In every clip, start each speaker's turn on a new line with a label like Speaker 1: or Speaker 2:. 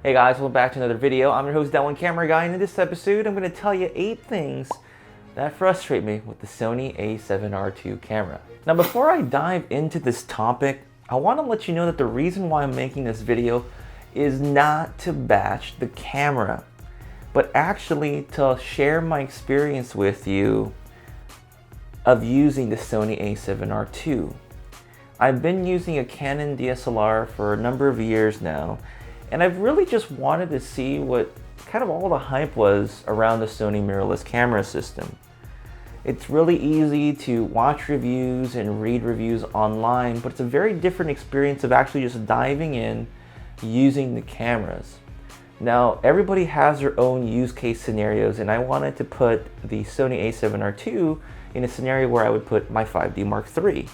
Speaker 1: Hey guys, welcome back to another video. I'm your host, That One Camera Guy, and in this episode, I'm going to tell you 8 things that frustrate me with the Sony a7R II camera. Now, before I dive into this topic, I want to let you know that the reason why I'm making this video is not to bash the camera, but actually to share my experience with you of using the Sony a7R II. I've been using a Canon DSLR for a number of years now, and I've really just wanted to see what kind of all the hype was around the Sony mirrorless camera system. It's really easy to watch reviews and read reviews online, but it's a very different experience of actually just diving in, using the cameras. Now, everybody has their own use case scenarios, and I wanted to put the Sony a7R II in a scenario where I would put my 5D Mark III.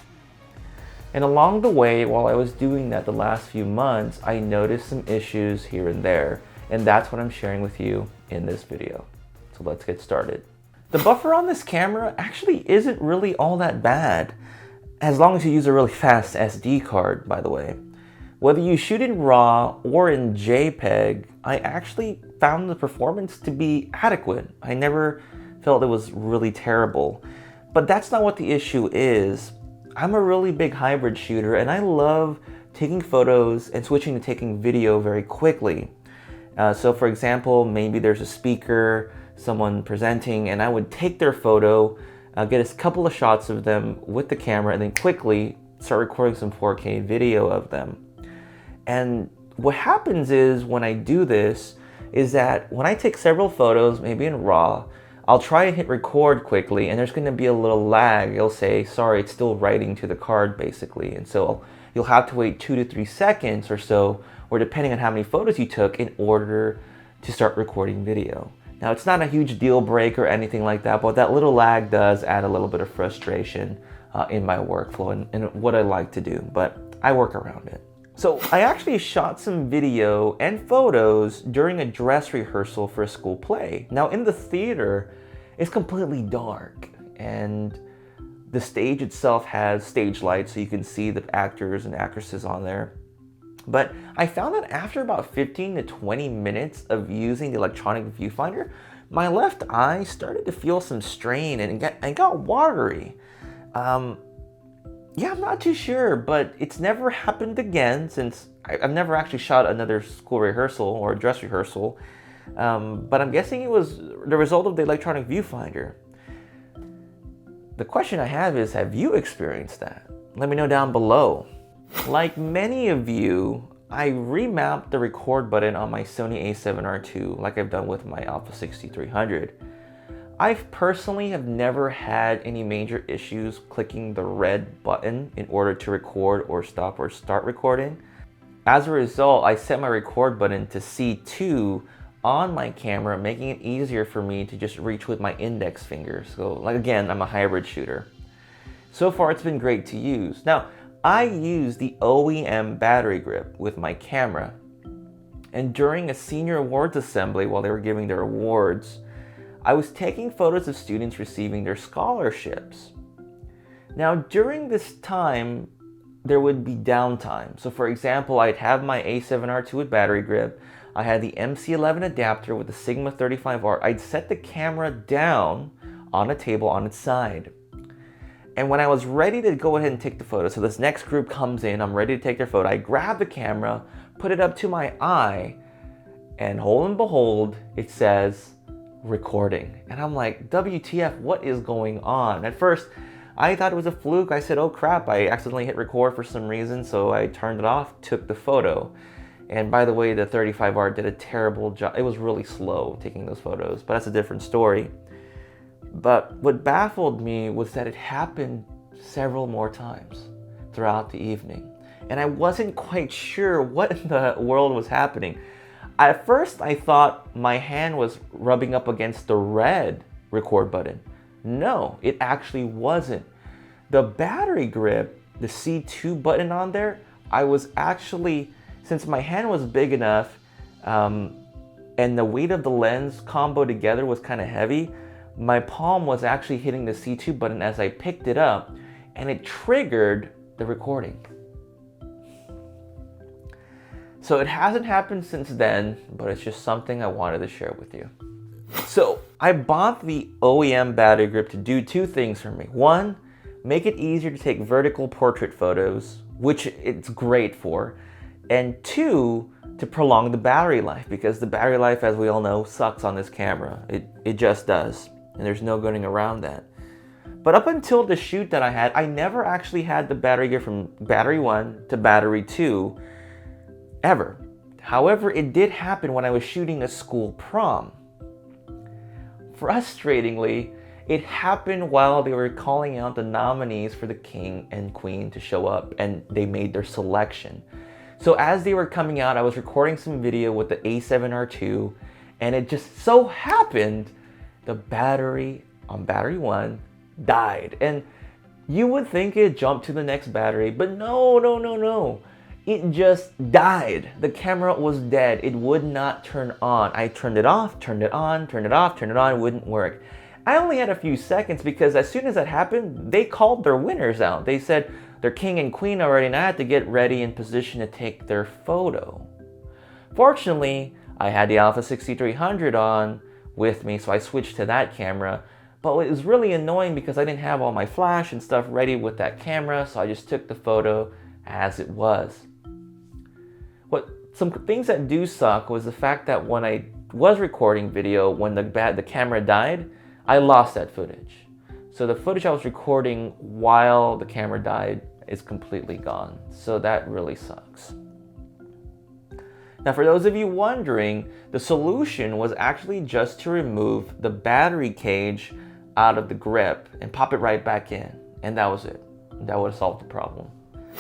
Speaker 1: And along the way, while I was doing that the last few months, I noticed some issues here and there, and that's what I'm sharing with you in this video. So let's get started. The buffer on this camera actually isn't really all that bad, as long as you use a really fast SD card, by the way. Whether you shoot in RAW or in JPEG, I actually found the performance to be adequate. I never felt it was really terrible. But that's not what the issue is. I'm a really big hybrid shooter, and I love taking photos and switching to taking video very quickly. So for example, maybe there's a speaker, someone presenting, and I would take their photo, get a couple of shots of them with the camera, and then quickly start recording some 4K video of them. And what happens is, when I do this, is that when I take several photos, maybe in RAW, I'll try and hit record quickly, and there's going to be a little lag. It'll say, sorry, it's still writing to the card, basically. And so you'll have to wait 2 to 3 seconds or so, or depending on how many photos you took, in order to start recording video. Now, it's not a huge deal breaker or anything like that, but that little lag does add a little bit of frustration in my workflow and what I like to do, but I work around it. So I actually shot some video and photos during a dress rehearsal for a school play. Now, in the theater, it's completely dark, and the stage itself has stage lights so you can see the actors and actresses on there. But I found that after about 15 to 20 minutes of using the electronic viewfinder, my left eye started to feel some strain and got watery. Yeah, I'm not too sure, but it's never happened again since I've never actually shot another school rehearsal or a dress rehearsal. But I'm guessing it was the result of the electronic viewfinder. The question I have is, have you experienced that? Let me know down below. Like many of you, I remapped the record button on my Sony a7R II like I've done with my Alpha 6300. I personally have never had any major issues clicking the red button in order to record or stop or start recording. As a result, I set my record button to C2 on my camera, making it easier for me to just reach with my index finger. So, like, again, I'm a hybrid shooter. So far, it's been great to use. Now, I use the OEM battery grip with my camera. And during a senior awards assembly, while they were giving their awards, I was taking photos of students receiving their scholarships. Now, during this time, there would be downtime. So for example, I'd have my a7R II with battery grip. I had the MC11 adapter with the Sigma 35R. I'd set the camera down on a table on its side. And when I was ready to go ahead and take the photo, so this next group comes in, I'm ready to take their photo, I grab the camera, put it up to my eye, and lo and behold, it says recording. And I'm like, WTF, what is going on? At first, I thought it was a fluke. I said, oh crap, I accidentally hit record for some reason, so I turned it off, took the photo. And by the way, the 35R did a terrible job. It was really slow taking those photos, but that's a different story. But what baffled me was that it happened several more times throughout the evening. And I wasn't quite sure what in the world was happening. At first, I thought my hand was rubbing up against the red record button. No, it actually wasn't. The battery grip, the C2 button on there, I was actually, since my hand was big enough and the weight of the lens combo together was kind of heavy, my palm was actually hitting the C2 button as I picked it up, and it triggered the recording. So it hasn't happened since then, but it's just something I wanted to share with you. So I bought the OEM battery grip to do two things for me. One, make it easier to take vertical portrait photos, which it's great for. And two, to prolong the battery life, because the battery life, as we all know, sucks on this camera. It just does, and there's no getting around that. But up until the shoot that I had, I never actually had the battery gear from battery 1 to battery 2, ever. However, it did happen when I was shooting a school prom. Frustratingly, it happened while they were calling out the nominees for the king and queen to show up, and they made their selection. So as they were coming out, I was recording some video with the a7R2, and it just so happened the battery on battery 1 died. And you would think it jumped to the next battery, but no. It just died. The camera was dead. It would not turn on. I turned it off, turned it on, turned it off, turned it on, it wouldn't work. I only had a few seconds because as soon as that happened, they called their winners out. They said they're king and queen already, and I had to get ready in position to take their photo. Fortunately, I had the Alpha 6300 on with me, so I switched to that camera. But it was really annoying because I didn't have all my flash and stuff ready with that camera, so I just took the photo as it was. Some things that do suck was the fact that when I was recording video, when the camera died, I lost that footage. So the footage I was recording while the camera died is completely gone. So that really sucks. Now, for those of you wondering, the solution was actually just to remove the battery cage out of the grip and pop it right back in. And that was it. That would have solved the problem.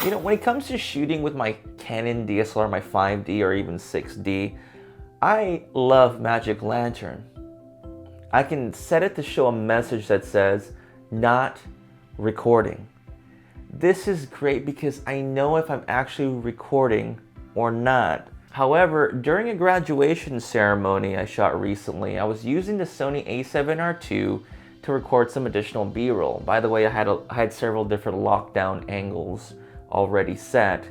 Speaker 1: You know, when it comes to shooting with my Canon DSLR, my 5D or even 6D, I love Magic Lantern. I can set it to show a message that says, not recording. This is great because I know if I'm actually recording or not. However, during a graduation ceremony I shot recently, I was using the Sony a7R2 to record some additional B-roll. By the way, I had several different lockdown angles already set,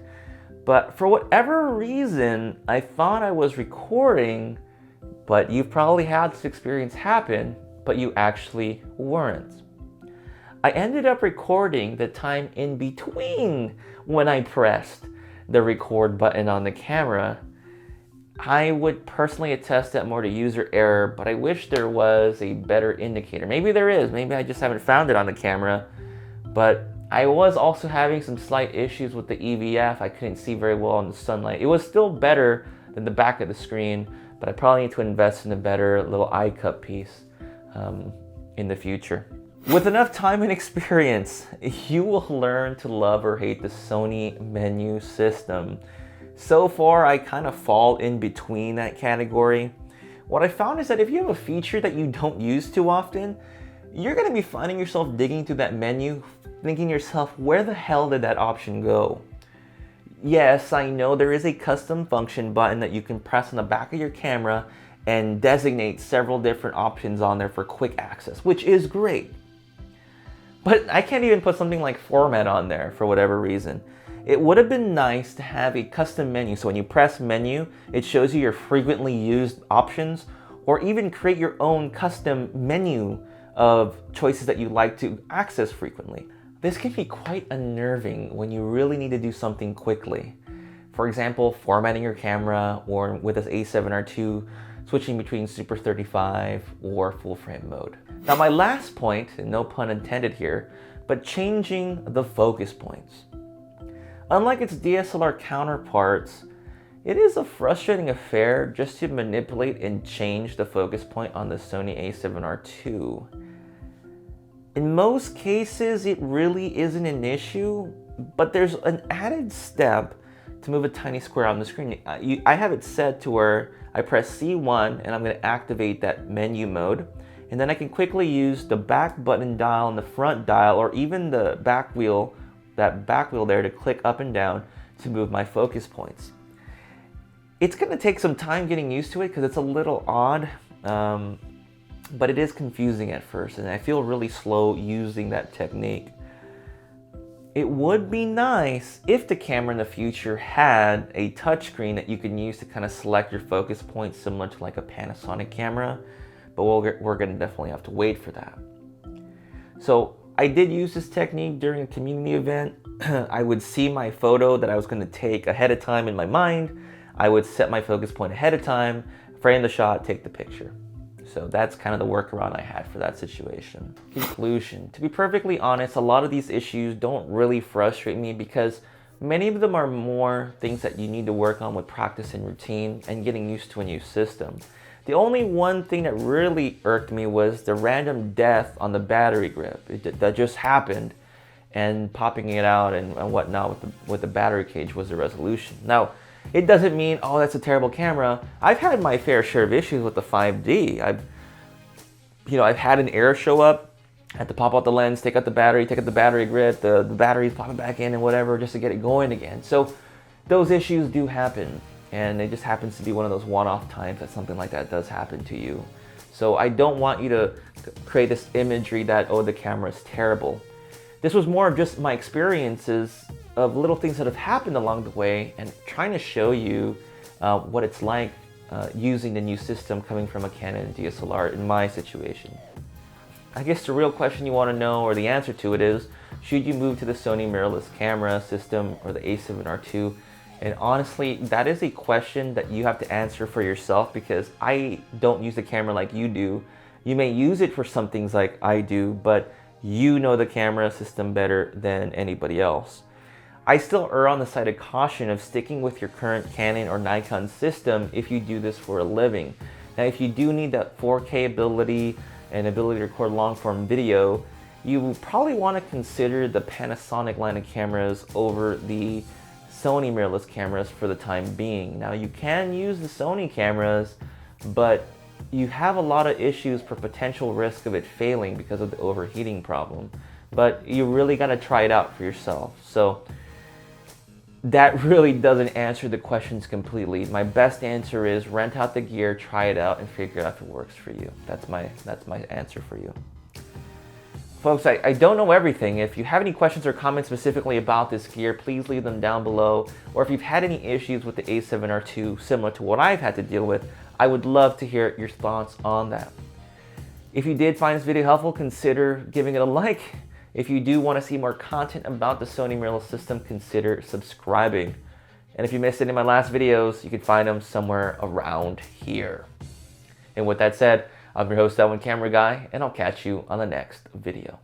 Speaker 1: but for whatever reason I thought I was recording, but you've probably had this experience happen, but you actually weren't. I ended up recording the time in between when I pressed the record button on the camera. I would personally attest that more to user error, but I wish there was a better indicator. Maybe there is, maybe I just haven't found it on the camera, but I was also having some slight issues with the EVF. I couldn't see very well in the sunlight. It was still better than the back of the screen, but I probably need to invest in a better little eye cup piece in the future. With enough time and experience, you will learn to love or hate the Sony menu system. So far, I kind of fall in between that category. What I found is that if you have a feature that you don't use too often, you're going to be finding yourself digging through that menu, thinking to yourself, where the hell did that option go? Yes, I know there is a custom function button that you can press on the back of your camera and designate several different options on there for quick access, which is great. But I can't even put something like format on there for whatever reason. It would have been nice to have a custom menu, so when you press menu, it shows you your frequently used options, or even create your own custom menu of choices that you like to access frequently. This can be quite unnerving when you really need to do something quickly. For example, formatting your camera, or with this a7R2, switching between Super 35 or full frame mode. Now my last point, and no pun intended here, but changing the focus points. Unlike its DSLR counterparts, it is a frustrating affair just to manipulate and change the focus point on the Sony a7R2. In most cases, it really isn't an issue, but there's an added step to move a tiny square on the screen. I have it set to where I press C1 and I'm going to activate that menu mode, and then I can quickly use the back button dial and the front dial, or even the back wheel, that back wheel there, to click up and down to move my focus points. It's going to take some time getting used to it because it's a little odd, but it is confusing at first, and I feel really slow using that technique. It would be nice if the camera in the future had a touchscreen that you can use to kind of select your focus point, similar to like a Panasonic camera, but we're gonna definitely have to wait for that. So I did use this technique during a community event. I would see my photo that I was gonna take ahead of time in my mind. I would set my focus point ahead of time, frame the shot, take the picture. So that's kind of the workaround I had for that situation. Conclusion. To be perfectly honest, a lot of these issues don't really frustrate me because many of them are more things that you need to work on with practice and routine and getting used to a new system. The only one thing that really irked me was the random death on the battery grip. That just happened, and popping it out and whatnot with the battery cage was the resolution. Now, it doesn't mean, oh, that's a terrible camera. I've had my fair share of issues with the 5D. I've had an error show up. I had to pop out the lens, take out the battery grip, the battery's popping back in and whatever, just to get it going again. So those issues do happen, and it just happens to be one of those one-off times that something like that does happen to you. So I don't want you to create this imagery that, oh, the camera is terrible. This was more of just my experiences of little things that have happened along the way and trying to show you what it's like using the new system coming from a Canon DSLR in my situation. I guess the real question you want to know, or the answer to it, is should you move to the Sony mirrorless camera system or the a7R II? And honestly, that is a question that you have to answer for yourself, because I don't use the camera like you do. You may use it for some things like I do, but you know the camera system better than anybody else. I still err on the side of caution of sticking with your current Canon or Nikon system if you do this for a living. Now, if you do need that 4K ability and ability to record long-form video, you probably want to consider the Panasonic line of cameras over the Sony mirrorless cameras for the time being. Now, you can use the Sony cameras, but you have a lot of issues for potential risk of it failing because of the overheating problem. But you really got to try it out for yourself. So that really doesn't answer the questions completely. My best answer is rent out the gear, try it out, and figure out if it works for you. That's my answer for you. Folks, I don't know everything. If you have any questions or comments specifically about this gear, please leave them down below. Or if you've had any issues with the a7R II similar to what I've had to deal with, I would love to hear your thoughts on that. If you did find this video helpful, consider giving it a like. If you do want to see more content about the Sony mirrorless system, consider subscribing. And if you missed any of my last videos, you can find them somewhere around here. And with that said, I'm your host, that one camera guy, and I'll catch you on the next video.